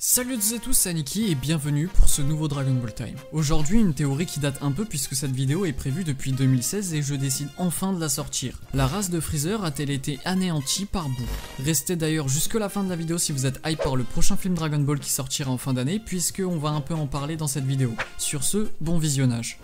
Salut à toutes et tous, c'est Aniki et bienvenue pour ce nouveau Dragon Ball Time. Aujourd'hui une théorie qui date un peu puisque cette vidéo est prévue depuis 2016 et je décide enfin de la sortir. La race de Freezer a-t-elle été anéantie par Boo? Restez d'ailleurs jusque la fin de la vidéo si vous êtes hype par le prochain film Dragon Ball qui sortira en fin d'année puisque on va un peu en parler dans cette vidéo. Sur ce, bon visionnage.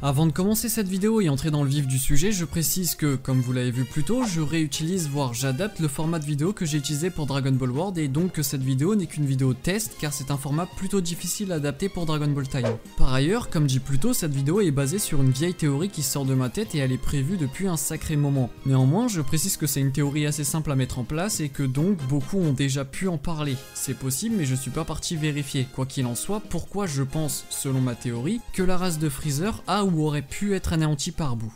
Avant de commencer cette vidéo et entrer dans le vif du sujet, je précise que, comme vous l'avez vu plus tôt, je réutilise voire j'adapte le format de vidéo que j'ai utilisé pour Dragon Ball World et donc que cette vidéo n'est qu'une vidéo test car c'est un format plutôt difficile à adapter pour Dragon Ball Time. Par ailleurs, comme dit plus tôt, cette vidéo est basée sur une vieille théorie qui sort de ma tête et elle est prévue depuis un sacré moment. Néanmoins, je précise que c'est une théorie assez simple à mettre en place et que donc beaucoup ont déjà pu en parler. C'est possible mais je suis pas parti vérifier. Quoi qu'il en soit, pourquoi je pense, selon ma théorie, que la race de Freezer a ou aurait pu être anéanti par Boo.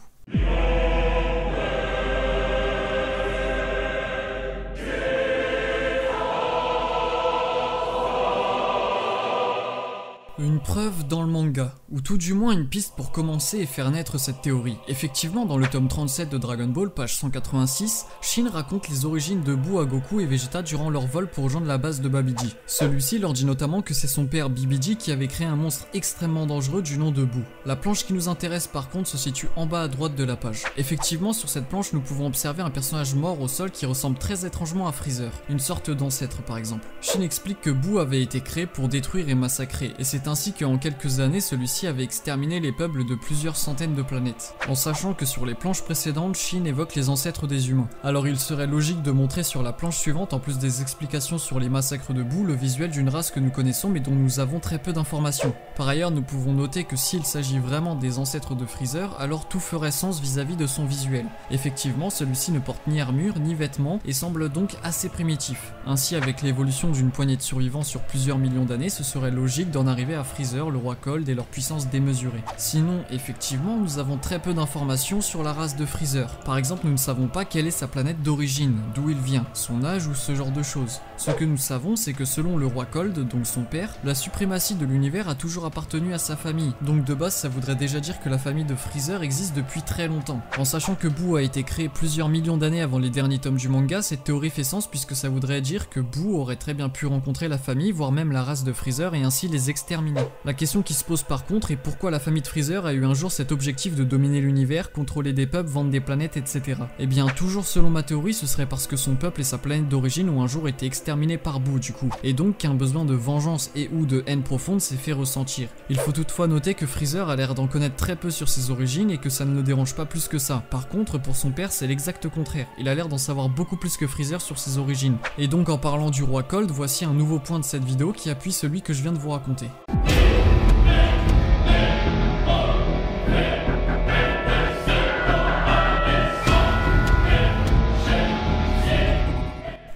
Une preuve dans le manga, ou tout du moins une piste pour commencer et faire naître cette théorie. Effectivement, dans le tome 37 de Dragon Ball, page 186, Shin raconte les origines de Boo à Goku et Vegeta durant leur vol pour rejoindre la base de Babidi. Celui-ci leur dit notamment que c'est son père Bibidi qui avait créé un monstre extrêmement dangereux du nom de Boo. La planche qui nous intéresse par contre se situe en bas à droite de la page. Effectivement, sur cette planche, nous pouvons observer un personnage mort au sol qui ressemble très étrangement à Freezer, une sorte d'ancêtre par exemple. Shin explique que Boo avait été créé pour détruire et massacrer, et c'est ainsi qu'en quelques années, celui-ci avait exterminé les peuples de plusieurs centaines de planètes. En sachant que sur les planches précédentes, Shin évoque les ancêtres des humains. Alors il serait logique de montrer sur la planche suivante, en plus des explications sur les massacres de Boo, le visuel d'une race que nous connaissons mais dont nous avons très peu d'informations. Par ailleurs, nous pouvons noter que s'il s'agit vraiment des ancêtres de Freezer, alors tout ferait sens vis-à-vis de son visuel. Effectivement, celui-ci ne porte ni armure, ni vêtements, et semble donc assez primitif. Ainsi, avec l'évolution d'une poignée de survivants sur plusieurs millions d'années, ce serait logique d'en arriver à Freezer, le roi Cold et leur puissance démesurée. Sinon, effectivement, nous avons très peu d'informations sur la race de Freezer. Par exemple, nous ne savons pas quelle est sa planète d'origine, d'où il vient, son âge ou ce genre de choses. Ce que nous savons, c'est que selon le roi Cold, donc son père, la suprématie de l'univers a toujours appartenu à sa famille. Donc de base, ça voudrait déjà dire que la famille de Freezer existe depuis très longtemps. En sachant que Boo a été créé plusieurs millions d'années avant les derniers tomes du manga, cette théorie fait sens puisque ça voudrait dire que Boo aurait très bien pu rencontrer la famille, voire même la race de Freezer et ainsi les exterminer. La question qui se pose par contre est pourquoi la famille de Freezer a eu un jour cet objectif de dominer l'univers, contrôler des peuples, vendre des planètes, etc. Et bien toujours selon ma théorie, ce serait parce que son peuple et sa planète d'origine ont un jour été exterminés par Boo du coup, et donc qu'un besoin de vengeance et ou de haine profonde s'est fait ressentir. Il faut toutefois noter que Freezer a l'air d'en connaître très peu sur ses origines et que ça ne le dérange pas plus que ça. Par contre, pour son père, c'est l'exact contraire. Il a l'air d'en savoir beaucoup plus que Freezer sur ses origines. Et donc en parlant du roi Cold, voici un nouveau point de cette vidéo qui appuie celui que je viens de vous raconter.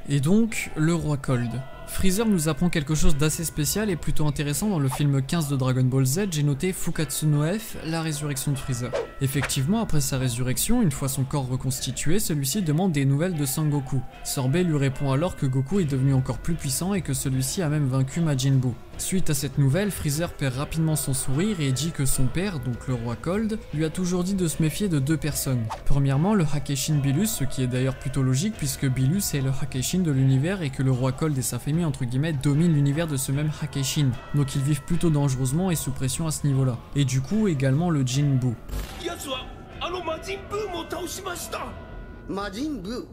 Et donc, le roi Cold. Freezer nous apprend quelque chose d'assez spécial et plutôt intéressant dans le film 15 de Dragon Ball Z, j'ai noté Fukatsu no F, la résurrection de Freezer. Effectivement, après sa résurrection, une fois son corps reconstitué, celui-ci demande des nouvelles de Sangoku. Sorbet lui répond alors que Goku est devenu encore plus puissant et que celui-ci a même vaincu Majin Buu. Suite à cette nouvelle, Freezer perd rapidement son sourire et dit que son père, donc le roi Cold, lui a toujours dit de se méfier de deux personnes. Premièrement, le Hakeshin Bilus, ce qui est d'ailleurs plutôt logique puisque Bilus est le Hakeshin de l'univers et que le roi Cold et sa famille entre guillemets dominent l'univers de ce même Hakeshin. Donc ils vivent plutôt dangereusement et sous pression à ce niveau-là. Et du coup également le Jinbu. Majin Buu.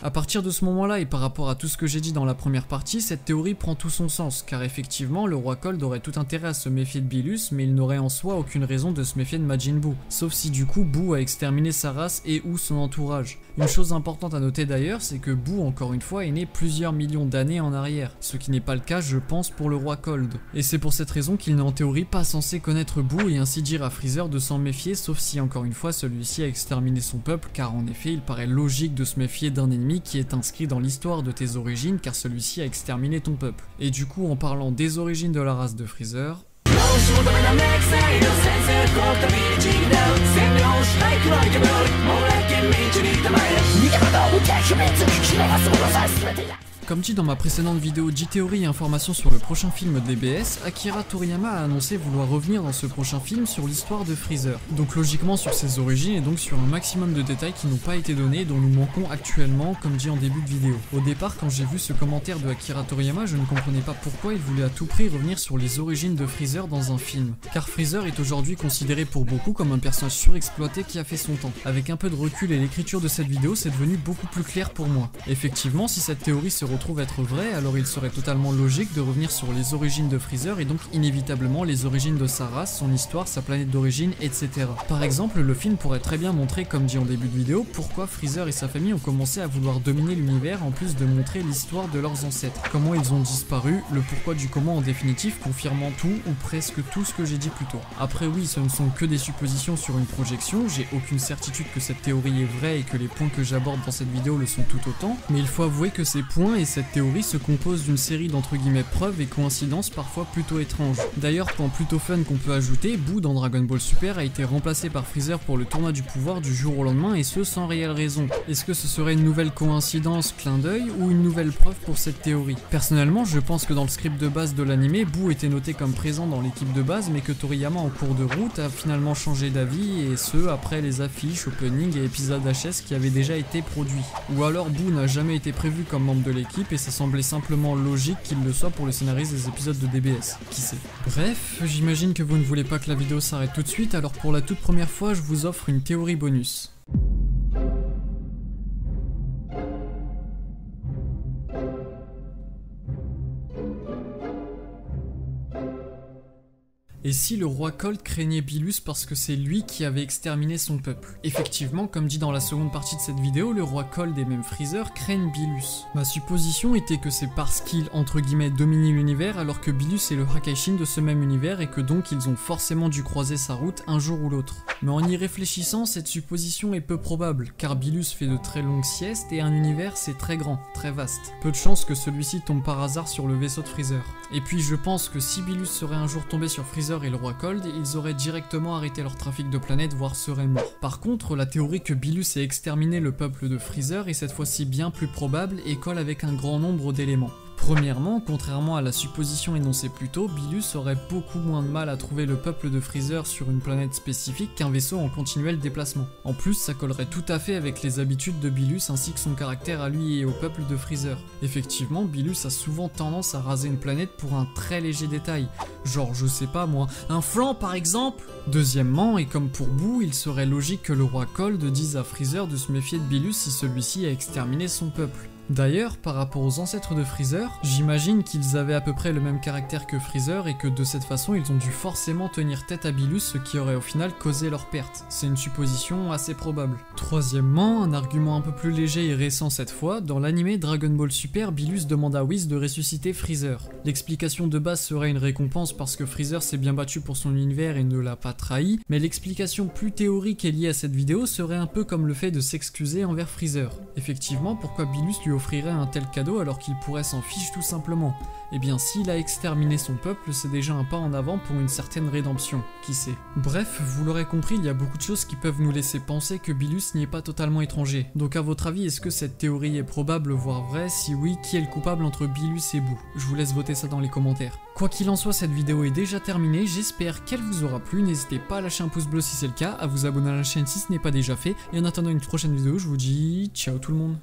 À partir de ce moment-là et par rapport à tout ce que j'ai dit dans la première partie, cette théorie prend tout son sens, car effectivement le roi Cold aurait tout intérêt à se méfier de Bilus, mais il n'aurait en soi aucune raison de se méfier de Majin Buu, sauf si du coup Buu a exterminé sa race et ou son entourage. Une chose importante à noter d'ailleurs, c'est que Buu, encore une fois, est né plusieurs millions d'années en arrière, ce qui n'est pas le cas je pense pour le roi Cold. Et c'est pour cette raison qu'il n'est en théorie pas censé connaître Buu et ainsi dire à Freezer de s'en méfier, sauf si encore une fois celui-ci a exterminé son peuple, car en effet il paraît logique de se méfier d'un ennemi qui est inscrit dans l'histoire de tes origines car celui-ci a exterminé ton peuple. Et du coup en parlant des origines de la race de Freezer... Comme dit dans ma précédente vidéo J-Theory et informations sur le prochain film de DBS, Akira Toriyama a annoncé vouloir revenir dans ce prochain film sur l'histoire de Freezer. Donc logiquement sur ses origines et donc sur un maximum de détails qui n'ont pas été donnés et dont nous manquons actuellement comme dit en début de vidéo. Au départ quand j'ai vu ce commentaire de Akira Toriyama, je ne comprenais pas pourquoi il voulait à tout prix revenir sur les origines de Freezer dans un film. Car Freezer est aujourd'hui considéré pour beaucoup comme un personnage surexploité qui a fait son temps. Avec un peu de recul et l'écriture de cette vidéo, c'est devenu beaucoup plus clair pour moi. Effectivement, si cette théorie se retrouve être vraie, alors il serait totalement logique de revenir sur les origines de Freezer et donc inévitablement les origines de sa race, son histoire, sa planète d'origine, etc. Par exemple, le film pourrait très bien montrer, comme dit en début de vidéo, pourquoi Freezer et sa famille ont commencé à vouloir dominer l'univers en plus de montrer l'histoire de leurs ancêtres. Comment ils ont disparu, le pourquoi du comment en définitive, confirmant tout ou presque tout ce que j'ai dit plus tôt. Après oui, ce ne sont que des suppositions sur une projection, j'ai aucune certitude que cette théorie est vraie et que les points que j'aborde dans cette vidéo le sont tout autant, mais il faut avouer que ces points et cette théorie se compose d'une série d'entre guillemets preuves et coïncidences parfois plutôt étranges. D'ailleurs, point plutôt fun qu'on peut ajouter, Boo dans Dragon Ball Super a été remplacé par Freezer pour le tournoi du pouvoir du jour au lendemain et ce sans réelle raison. Est-ce que ce serait une nouvelle coïncidence, clin d'œil, ou une nouvelle preuve pour cette théorie? Personnellement, je pense que dans le script de base de l'anime, Boo était noté comme présent dans l'équipe de base mais que Toriyama en cours de route a finalement changé d'avis et ce après les affiches, openings et épisodes HS qui avaient déjà été produits. Ou alors Boo n'a jamais été prévu comme membre de l'équipe et ça semblait simplement logique qu'il le soit pour le scénariste des épisodes de DBS, qui sait. Bref, j'imagine que vous ne voulez pas que la vidéo s'arrête tout de suite, alors pour la toute première fois je vous offre une théorie bonus. Et si le roi Cold craignait Bilus parce que c'est lui qui avait exterminé son peuple? Effectivement, comme dit dans la seconde partie de cette vidéo, le roi Cold et même Freezer craignent Bilus. Ma supposition était que c'est parce qu'il, entre guillemets, domine l'univers alors que Bilus est le Hakaishin de ce même univers et que donc ils ont forcément dû croiser sa route un jour ou l'autre. Mais en y réfléchissant, cette supposition est peu probable, car Bilus fait de très longues siestes et un univers c'est très grand, très vaste. Peu de chance que celui-ci tombe par hasard sur le vaisseau de Freezer. Et puis je pense que si Bilus serait un jour tombé sur Freezer et le roi Cold, ils auraient directement arrêté leur trafic de planètes, voire seraient morts. Par contre, la théorie que Bilus ait exterminé le peuple de Freezer est cette fois-ci bien plus probable et colle avec un grand nombre d'éléments. Premièrement, contrairement à la supposition énoncée plus tôt, Bilus aurait beaucoup moins de mal à trouver le peuple de Freezer sur une planète spécifique qu'un vaisseau en continuel déplacement. En plus, ça collerait tout à fait avec les habitudes de Bilus ainsi que son caractère à lui et au peuple de Freezer. Effectivement, Bilus a souvent tendance à raser une planète pour un très léger détail, genre je sais pas moi, un flanc par exemple. Deuxièmement, et comme pour Boo, il serait logique que le roi Cold dise à Freezer de se méfier de Bilus si celui-ci a exterminé son peuple. D'ailleurs, par rapport aux ancêtres de Freezer, j'imagine qu'ils avaient à peu près le même caractère que Freezer et que de cette façon ils ont dû forcément tenir tête à Bilus, ce qui aurait au final causé leur perte. C'est une supposition assez probable. Troisièmement, un argument un peu plus léger et récent cette fois, dans l'anime Dragon Ball Super, Bilus demande à Whis de ressusciter Freezer. L'explication de base serait une récompense parce que Freezer s'est bien battu pour son univers et ne l'a pas trahi, mais l'explication plus théorique et liée à cette vidéo serait un peu comme le fait de s'excuser envers Freezer. Effectivement, pourquoi Bilus lui offrirait un tel cadeau alors qu'il pourrait s'en fiche tout simplement? Eh bien, s'il a exterminé son peuple, c'est déjà un pas en avant pour une certaine rédemption, qui sait. Bref, vous l'aurez compris, il y a beaucoup de choses qui peuvent nous laisser penser que Bilus n'y est pas totalement étranger. Donc à votre avis, est-ce que cette théorie est probable, voire vraie? Si oui, qui est le coupable entre Bilus et Boo? Je vous laisse voter ça dans les commentaires. Quoi qu'il en soit, cette vidéo est déjà terminée, j'espère qu'elle vous aura plu, n'hésitez pas à lâcher un pouce bleu si c'est le cas, à vous abonner à la chaîne si ce n'est pas déjà fait, et en attendant une prochaine vidéo, je vous dis ciao tout le monde.